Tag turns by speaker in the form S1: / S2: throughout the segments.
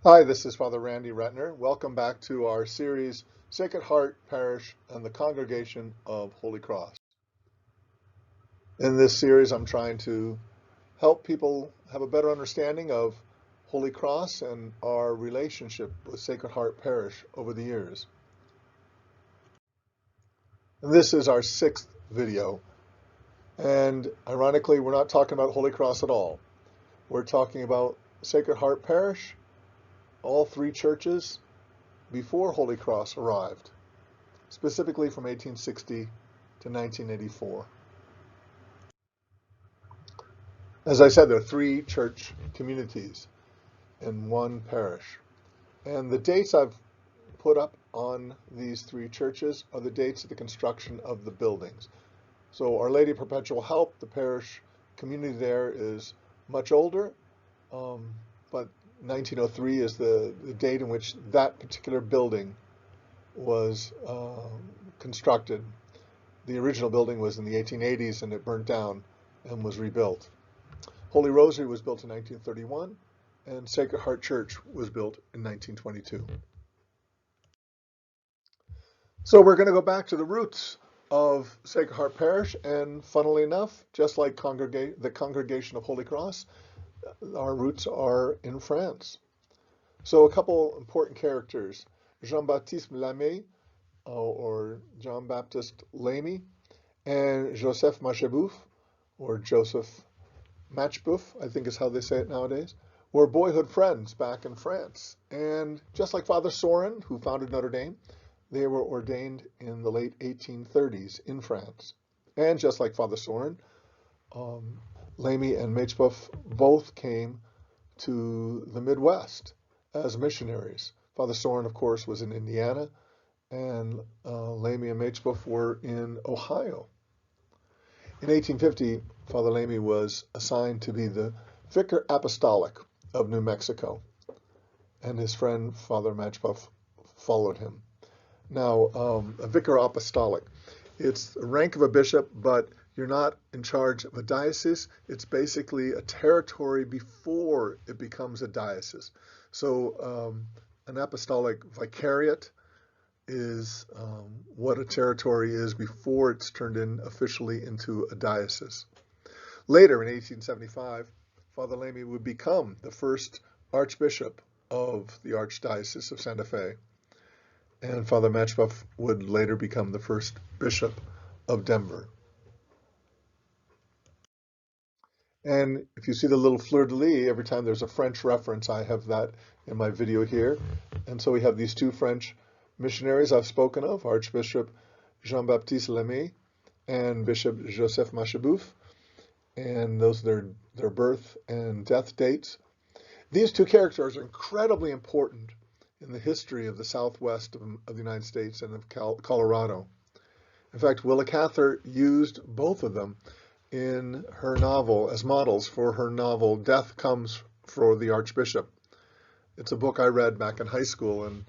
S1: Hi, this is Father Randy Rentner. Welcome back to our series, Sacred Heart Parish and the Congregation of Holy Cross. In this series, I'm trying to help people have a better understanding of Holy Cross and our relationship with Sacred Heart Parish over the years. And this is our sixth video. And ironically, we're not talking about Holy Cross at all. We're talking about Sacred Heart Parish, all three churches before Holy Cross arrived, specifically from 1860 to 1984. As I said, there are three church communities in one parish. And the dates I've put up on these three churches are the dates of the construction of the buildings. So Our Lady Perpetual Help, the parish community there, is much older, but 1903 is the date in which that particular building was constructed. The original building was in the 1880s and it burnt down and was rebuilt. Holy Rosary was built in 1931 and Sacred Heart Church was built in 1922. So we're going to go back to the roots of Sacred Heart Parish, and funnily enough, just like the Congregation of Holy Cross, our roots are in France. So a couple important characters: Jean-Baptiste Lamé, or Jean-Baptiste Lamy, and Joseph Machabouf, or Joseph Matchbouf, I think is how they say it nowadays, were boyhood friends back in France. And just like Father Sorin, who founded Notre Dame, they were ordained in the late 1830s in France. And just like Father Sorin, Lamy and Matchbouf both came to the Midwest as missionaries. Father Sorin, of course, was in Indiana, and Lamy and Matchbouf were in Ohio. In 1850, Father Lamy was assigned to be the Vicar Apostolic of New Mexico, and his friend Father Matchbouf followed him. Now, a Vicar Apostolic, it's the rank of a bishop, but you're not in charge of a diocese. It's basically a territory before it becomes a diocese. So an apostolic vicariate is what a territory is before it's turned in officially into a diocese. Later, in 1875, Father Lamy would become the first Archbishop of the Archdiocese of Santa Fe, and Father Matchbouf would later become the first Bishop of Denver. And if you see the little fleur-de-lis, every time there's a French reference, I have that in my video here. And so we have these two French missionaries I've spoken of, Archbishop Jean-Baptiste Lamé and Bishop Joseph Machabouf, and those are their birth and death dates. These two characters are incredibly important in the history of the southwest of the United States and of Colorado. In fact, Willa Cather used both of them in her novel as models for her novel Death Comes for the Archbishop. It's a book I read back in high school, and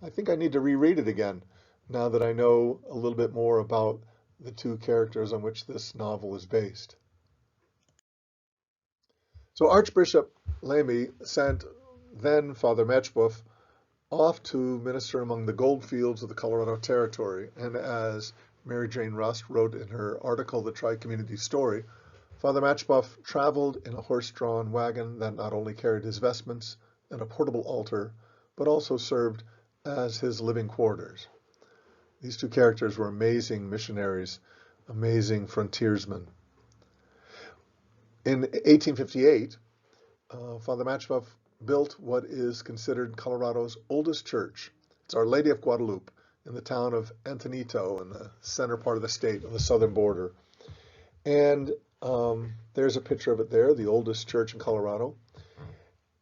S1: I think I need to reread it again now that I know a little bit more about the two characters on which this novel is based. So Archbishop Lamy sent then Father Matchbouf off to minister among the gold fields of the Colorado Territory. And as Mary Jane Rust wrote in her article, The Tri-Community Story, Father Matchbouf traveled in a horse-drawn wagon that not only carried his vestments and a portable altar, but also served as his living quarters. These two characters were amazing missionaries, amazing frontiersmen. In 1858, Father Matchbouf built what is considered Colorado's oldest church. It's Our Lady of Guadalupe in the town of Antonito in the center part of the state on the southern border. And there's a picture of it there, the oldest church in Colorado.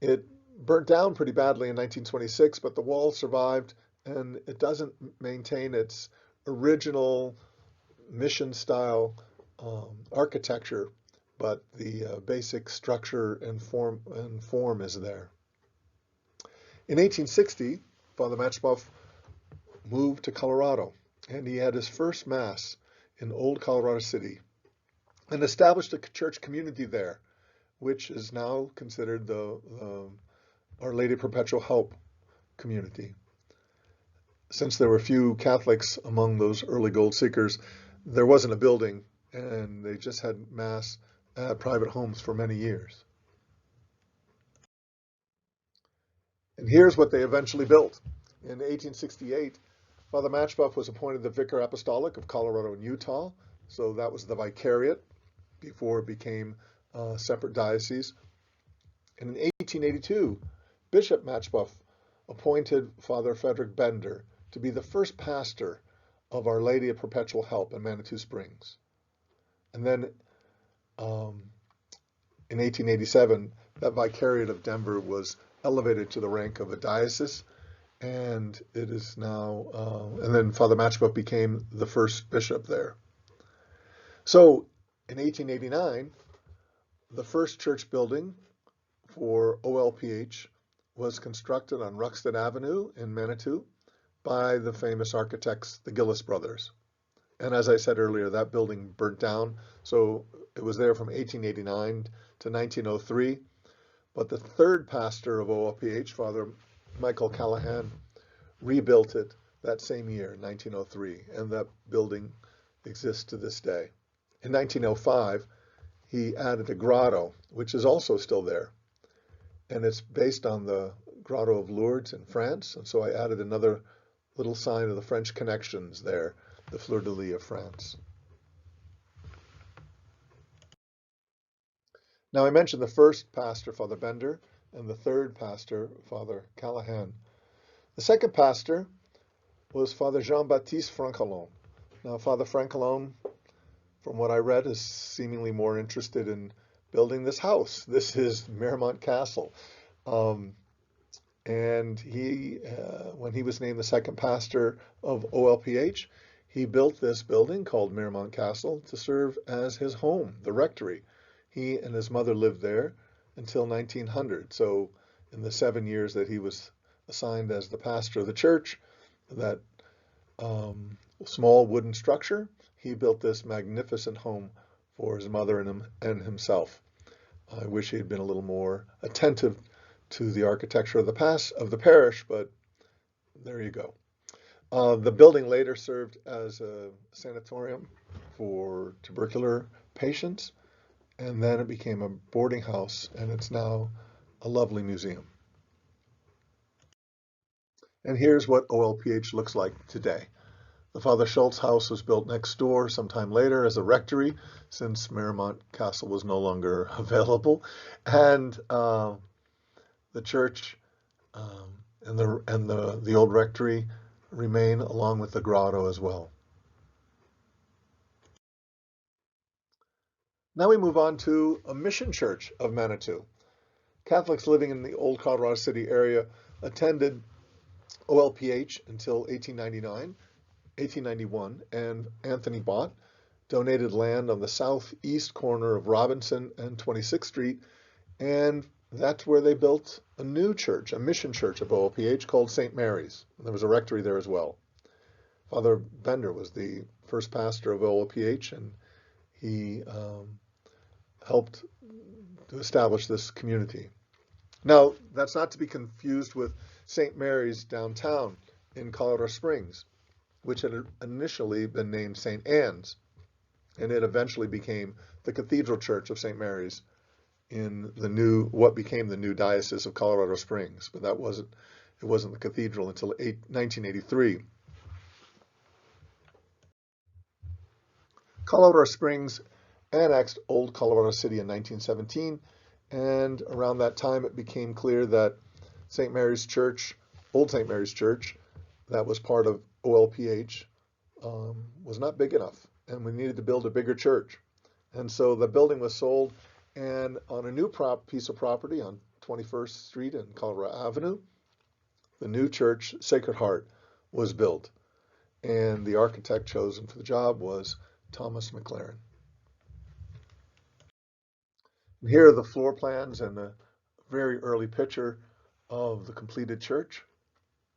S1: It burnt down pretty badly in 1926, but the wall survived, and it doesn't maintain its original mission-style architecture, but the basic structure and form is there. In 1860, Father Matchbouf moved to Colorado, and he had his first Mass in Old Colorado City and established a church community there, which is now considered Our Our Lady Perpetual Help community. Since there were few Catholics among those early gold seekers, there wasn't a building, and they just had mass at private homes for many years. And here's what they eventually built. In 1868, Father Matchbuff was appointed the Vicar Apostolic of Colorado and Utah, so that was the vicariate before it became a separate diocese. And in 1882, Bishop Matchbuff appointed Father Frederick Bender to be the first pastor of Our Lady of Perpetual Help in Manitou Springs. And then in 1887, that vicariate of Denver was elevated to the rank of a diocese, and it is now, and then Father Matchbuff became the first bishop there. So in 1889, the first church building for OLPH was constructed on Ruxton Avenue in Manitou by the famous architects, the Gillis brothers. And as I said earlier, that building burnt down, so it was there from 1889 to 1903. But the third pastor of OLPH, Father Michael Callahan, rebuilt it that same year, 1903, and that building exists to this day. In 1905, he added a grotto, which is also still there, and it's based on the Grotto of Lourdes in France, and so I added another little sign of the French connections there, the fleur-de-lis of France. Now I mentioned the first pastor, Father Bender, and the third pastor, Father Callahan. The second pastor was Father Jean-Baptiste Francolon. Now Father Francolon, from what I read, is seemingly more interested in building this house. This is Miramont Castle. And he, when he was named the second pastor of OLPH, he built this building called Miramont Castle to serve as his home, the Rectory. He and his mother lived there until 1900. So in the 7 years that he was assigned as the pastor of the church, that small wooden structure, he built this magnificent home for his mother and himself. I wish he had been a little more attentive to the architecture of the parish, but there you go. The building later served as a sanatorium for tubercular patients, and then it became a boarding house, and it's now a lovely museum. And here's what OLPH looks like today. The Father Schultz house was built next door sometime later as a rectory, since Miramont Castle was no longer available, and the church and the old rectory remain, along with the grotto as well. Now we move on to a mission church of Manitou. Catholics living in the old Colorado City area attended OLPH until 1891, and Anthony Bott donated land on the southeast corner of Robinson and 26th Street, and that's where they built a new church, a mission church of OLPH called St. Mary's. And there was a rectory there as well. Father Bender was the first pastor of OLPH, and he helped to establish this community. Now, that's not to be confused with St. Mary's downtown in Colorado Springs, which had initially been named St. Anne's, and it eventually became the Cathedral Church of St. Mary's in what became the new Diocese of Colorado Springs, but it wasn't the cathedral until 1983. Colorado Springs annexed Old Colorado City in 1917, and around that time it became clear that St. Mary's Church, Old St. Mary's Church, that was part of OLPH, was not big enough, and we needed to build a bigger church. And so the building was sold, and on a new piece of property on 21st Street and Colorado Avenue, the new church, Sacred Heart, was built. And the architect chosen for the job was Thomas McLaren. And here are the floor plans and a very early picture of the completed church,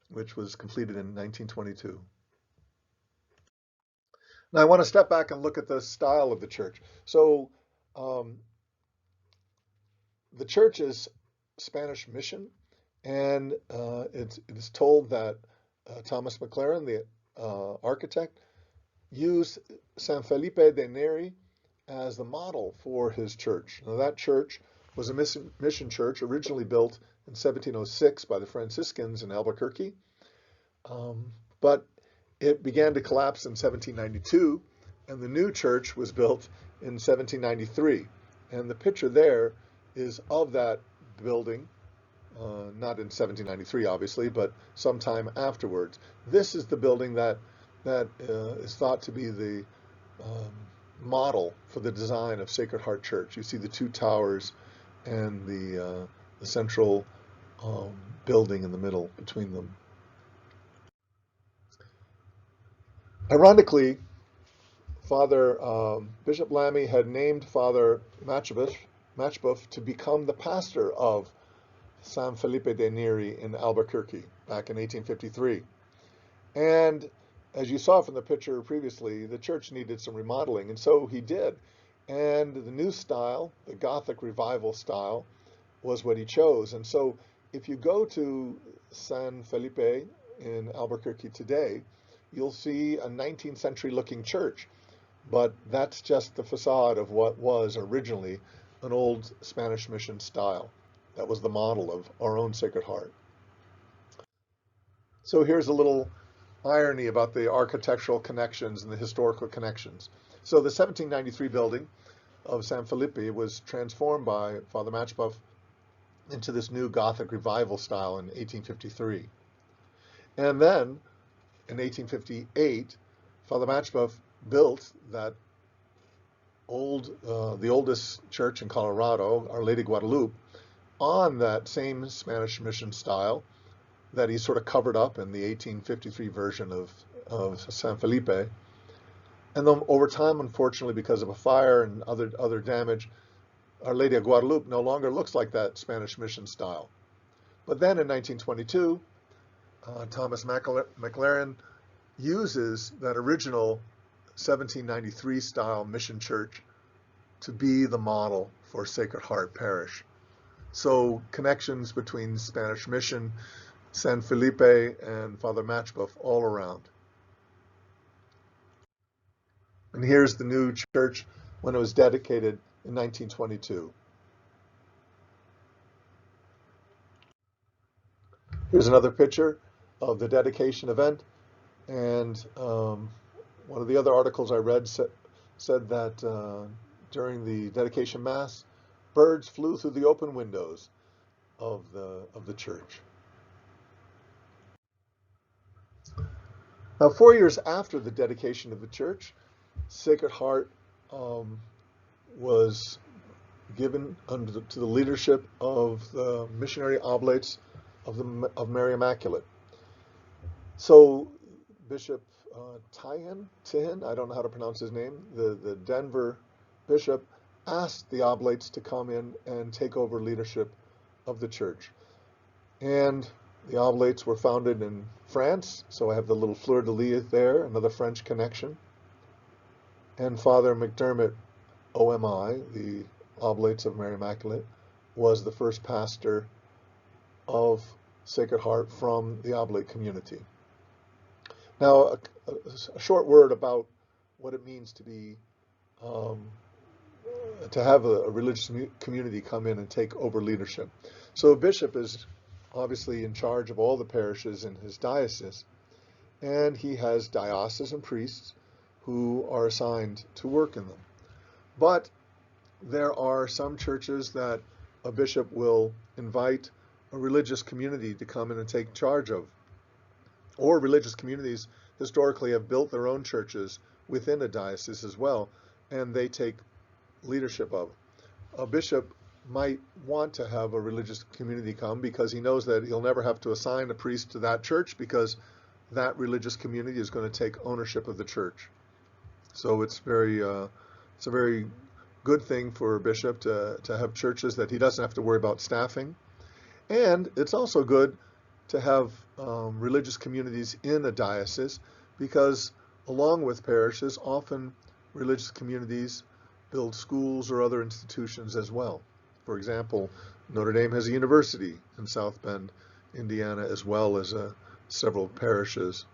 S1: which was completed in 1922. Now I want to step back and look at the style of the church. So the church is Spanish Mission, And it is told that Thomas McLaren, the architect, used San Felipe de Neri as the model for his church. Now, that church was a mission church originally built in 1706 by the Franciscans in Albuquerque, but it began to collapse in 1792, and the new church was built in 1793. And the picture there is of that building, not in 1793, obviously, but sometime afterwards. This is the building that is thought to be the model for the design of Sacred Heart Church. You see the two towers and the central building in the middle between them. Ironically, Bishop Lamy had named Father Matchboff to become the pastor of San Felipe de Neri in Albuquerque back in 1853. And as you saw from the picture previously, the church needed some remodeling, and so he did. And the new style, the Gothic revival style, was what he chose. And so if you go to San Felipe in Albuquerque today, you'll see a 19th century looking church. But that's just the facade of what was originally an old Spanish mission style. That was the model of our own Sacred Heart. So here's a little irony about the architectural connections and the historical connections. So the 1793 building of San Felipe was transformed by Father Matchboff into this new Gothic revival style in 1853. And then in 1858, Father Matchboff built that the oldest church in Colorado, Our Lady Guadalupe, on that same Spanish mission style that he sort of covered up in the 1853 version of San Felipe. And then over time, unfortunately, because of a fire and other damage, Our Lady of Guadalupe no longer looks like that Spanish mission style. But then in 1922, Thomas McLaren uses that original 1793 style mission church to be the model for Sacred Heart Parish. So connections between Spanish Mission, San Felipe, and Father Matchboff all around. And here's the new church when it was dedicated in 1922. Here's another picture of the dedication event. And one of the other articles I read said that during the dedication mass, birds flew through the open windows of the church. Now, 4 years after the dedication of the church, Sacred Heart was given to the leadership of the missionary oblates of Mary Immaculate. So Bishop Tihan, I don't know how to pronounce his name, the Denver bishop, asked the oblates to come in and take over leadership of the church. And the oblates were founded in France, so I have the little fleur-de-lis there, another French connection. And Father McDermott, OMI, the Oblates of Mary Immaculate, was the first pastor of Sacred Heart from the Oblate Community. Now, a short word about what it means to have a religious community come in and take over leadership. So a bishop is obviously in charge of all the parishes in his diocese, and he has diocesan priests who are assigned to work in them. But there are some churches that a bishop will invite a religious community to come in and take charge of. Or religious communities historically have built their own churches within a diocese as well, and they take leadership of. A bishop might want to have a religious community come because he knows that he'll never have to assign a priest to that church because that religious community is going to take ownership of the church. So it's a very good thing for a bishop to have churches that he doesn't have to worry about staffing. And it's also good to have religious communities in a diocese because along with parishes, often religious communities build schools or other institutions as well. For example, Notre Dame has a university in South Bend, Indiana, as well as several parishes.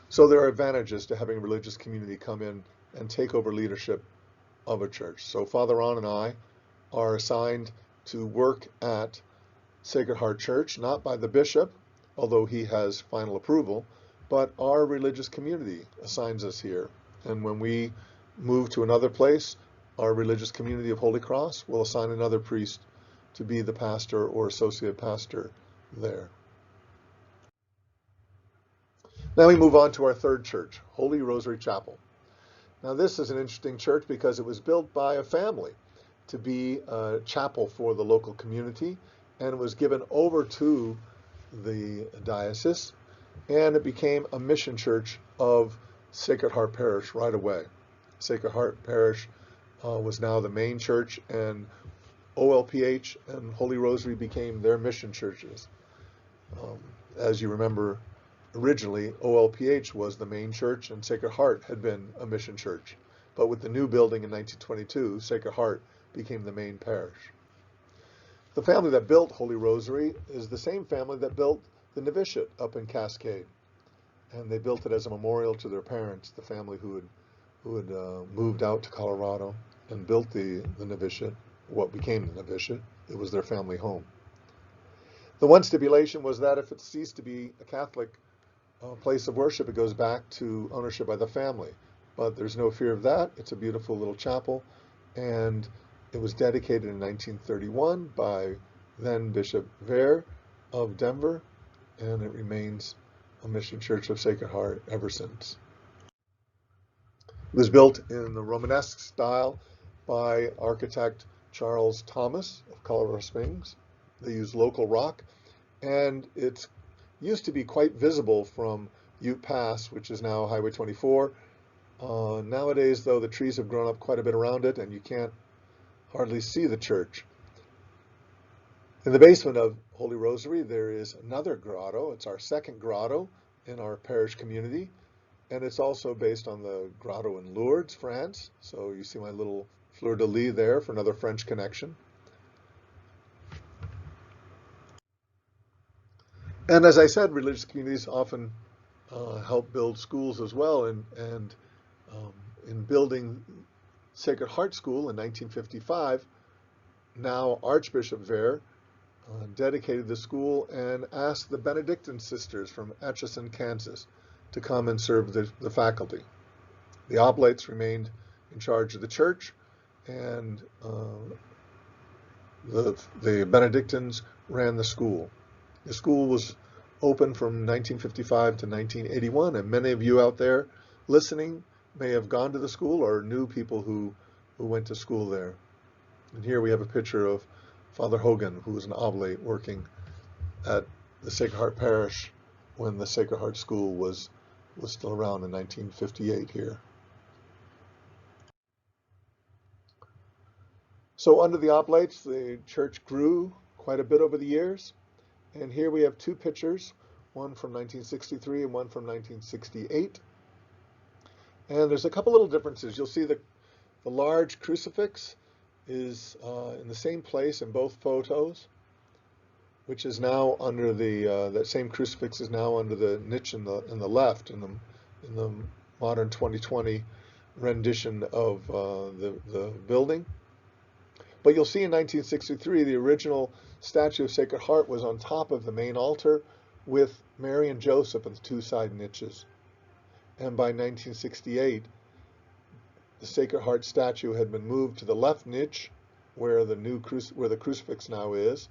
S1: So there are advantages to having a religious community come in and take over leadership of a church. So Father Ron and I are assigned to work at Sacred Heart Church, not by the bishop, although he has final approval, but our religious community assigns us here. And when we move to another place, our religious community of Holy Cross will assign another priest to be the pastor or associate pastor there. Now we move on to our third church, Holy Rosary Chapel. Now this is an interesting church because it was built by a family to be a chapel for the local community, and it was given over to the diocese, and it became a mission church of Sacred Heart Parish right away. Sacred Heart Parish was now the main church, and OLPH and Holy Rosary became their mission churches. As you remember, originally OLPH was the main church and Sacred Heart had been a mission church. But with the new building in 1922, Sacred Heart became the main parish. The family that built Holy Rosary is the same family that built the novitiate up in Cascade. And they built it as a memorial to their parents, the family who had moved out to Colorado and built the novitiate, what became the novitiate. It was their family home. The one stipulation was that if it ceased to be a Catholic place of worship, it goes back to ownership by the family. But there's no fear of that. It's a beautiful little chapel, and it was dedicated in 1931 by then Bishop Vare of Denver, and it remains a mission church of Sacred Heart ever since. It was built in the Romanesque style by architect Charles Thomas of Colorado Springs. They used local rock, and it used to be quite visible from Ute Pass, which is now Highway 24. Nowadays, though, the trees have grown up quite a bit around it, and you can't hardly see the church. In the basement of Holy Rosary, there is another grotto. It's our second grotto in our parish community, and it's also based on the grotto in Lourdes, France. So you see my little fleur-de-lis there for another French connection. And as I said, religious communities often help build schools as well, and in building Sacred Heart School in 1955, now Archbishop Vare dedicated the school and asked the Benedictine sisters from Atchison, Kansas, to come and serve the faculty. The Oblates remained in charge of the church, and the Benedictines ran the school. The school was open from 1955 to 1981, and many of you out there listening may have gone to the school or knew people who went to school there. And here we have a picture of Father Hogan, who was an oblate working at the Sacred Heart Parish when the Sacred Heart School was still around in 1958 here. So under the Oblates, the church grew quite a bit over the years. And here we have two pictures, one from 1963 and one from 1968. And there's a couple little differences. You'll see the large crucifix is in the same place in both photos, which is now under that same crucifix is now under the niche in the left in the modern 2020 rendition of the building. But you'll see in 1963 the original statue of Sacred Heart was on top of the main altar with Mary and Joseph in the two side niches. And by 1968, the Sacred Heart statue had been moved to the left niche where where the crucifix now is.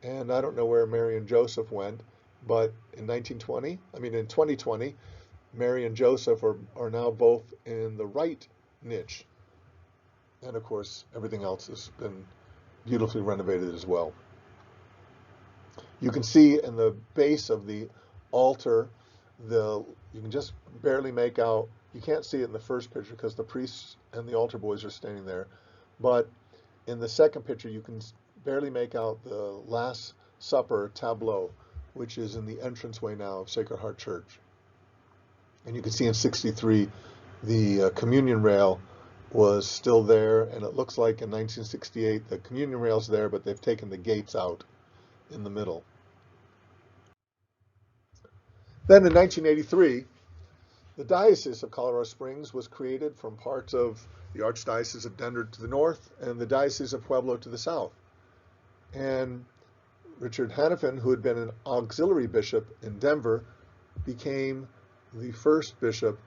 S1: And I don't know where Mary and Joseph went, but in 2020, Mary and Joseph are now both in the right niche. And of course, everything else has been beautifully renovated as well. You can see in the base of the altar, you can just barely make out, you can't see it in the first picture because the priests and the altar boys are standing there, but in the second picture you can barely make out the Last Supper tableau, which is in the entranceway now of Sacred Heart Church. And you can see in 63 the communion rail was still there, and it looks like in 1968 the communion rail's there, but they've taken the gates out in the middle. Then in 1983, the Diocese of Colorado Springs was created from parts of the Archdiocese of Denver to the north and the Diocese of Pueblo to the south. And Richard Hannafin, who had been an auxiliary bishop in Denver, became the first bishop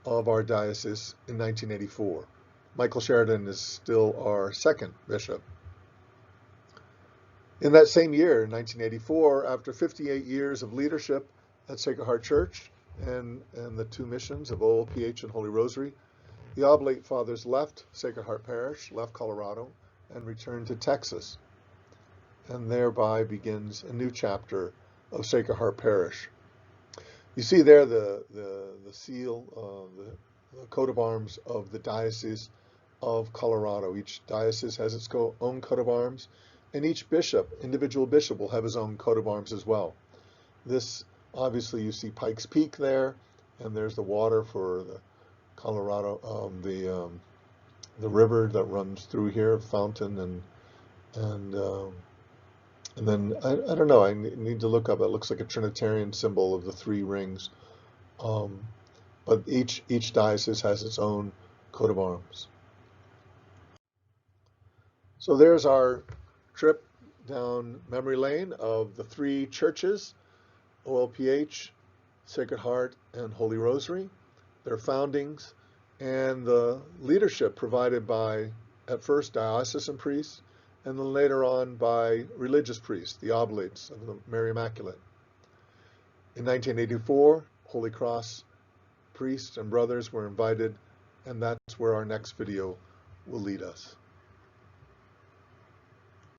S1: of our diocese in 1984. Michael Sheridan is still our second bishop. In that same year, in 1984, after 58 years of leadership at Sacred Heart Church and the two missions of OLPH and Holy Rosary, the Oblate Fathers left Sacred Heart Parish, left Colorado, and returned to Texas. And thereby begins a new chapter of Sacred Heart Parish. You see there the seal, the coat of arms of the Diocese of Colorado. Each diocese has its own coat of arms, and each bishop, individual bishop, will have his own coat of arms as well. This, obviously, you see Pikes Peak there, and there's the water for the Colorado, the river that runs through here, fountain, and then I don't know. I need to look up. It looks like a Trinitarian symbol of the three rings. But each diocese has its own coat of arms. So there's our trip down memory lane of the three churches, OLPH, Sacred Heart, and Holy Rosary, their foundings, and the leadership provided by, at first, diocesan priests, and then later on by religious priests, the Oblates of the Mary Immaculate. In 1984, Holy Cross priests and brothers were invited, and that's where our next video will lead us.